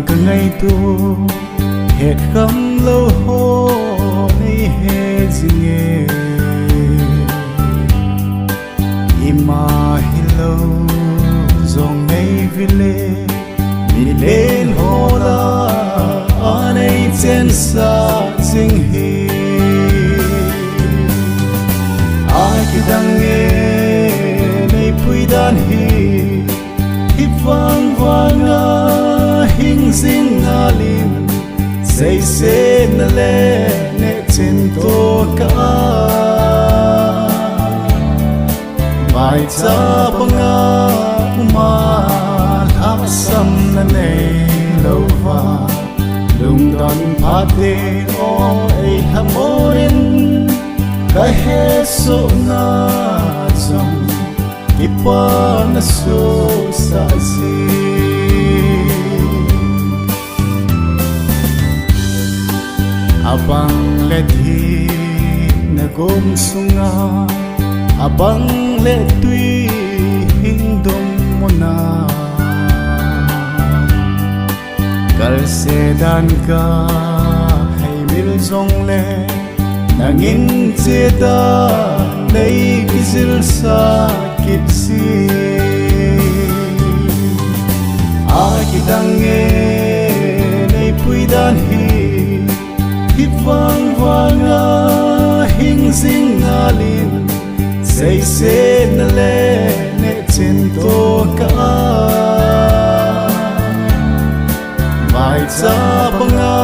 kangai tu Hetkham louho neihe jinge ima hilou jongnei ville Milen hola anei chensah jinghi dange neipui danhi Hivang vanga hing jinga lin Seiset nale ne chintoh Vaicha banga Hetkham anei louho lungdan phat-teng Hetkham neihe so na jong ipa na so sa zi abang lethi na gom sunga abang letui hingdom mona kal se dan ka hay mil jong le nangin cheta nei kizil sa kitsi dange neipui danhi Hivang vanga hing jinga lin Seiset nale ne chintoh Vaicha banga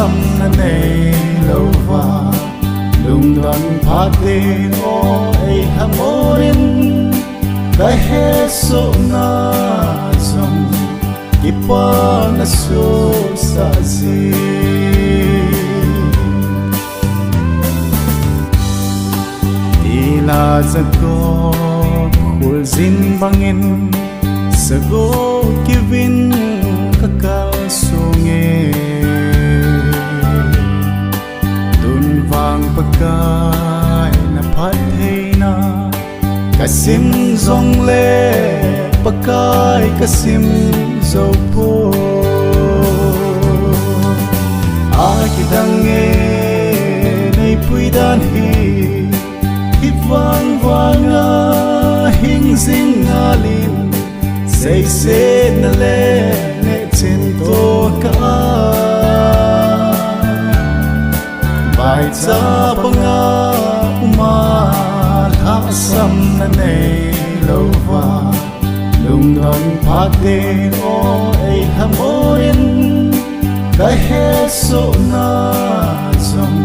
Hetkham anei louho lungdan phat-teng Hetkham neihe so na jong ipa na so sa zi Tilla Jacob khul zin bangin sago kivin kakal songe Tunvang Pakai na phat-teng kasim zong le pakai kasim zopo dange neipui danhi Hivang vanga hing jinga lin Seiset nale ne chintoh Vaicha banga Hetkham anei louho lungdan phat-teng Hetkham neihe so na jong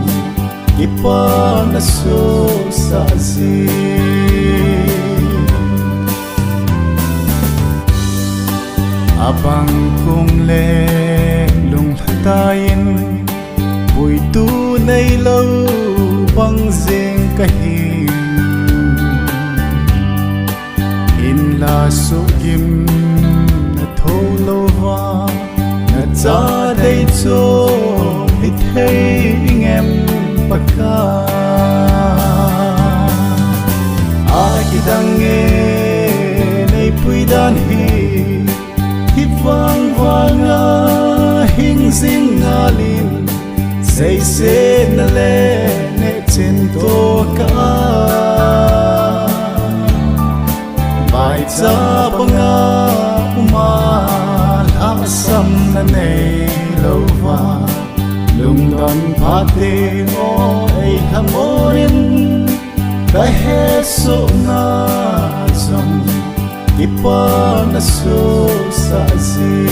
ipa na so sa zi abang kung le lung dai-in bui tu nei lâu bang jing ka hing in la su kim na tho louho na cha dei cho hit hey em pakai dange neipui danhi Hivang vanga hing jinga lin Seiset nale ne chintoh Vaicha banga Hetkham anei louho lungdan phat-teng Hetkham neihe so na jong ipa na so sa zi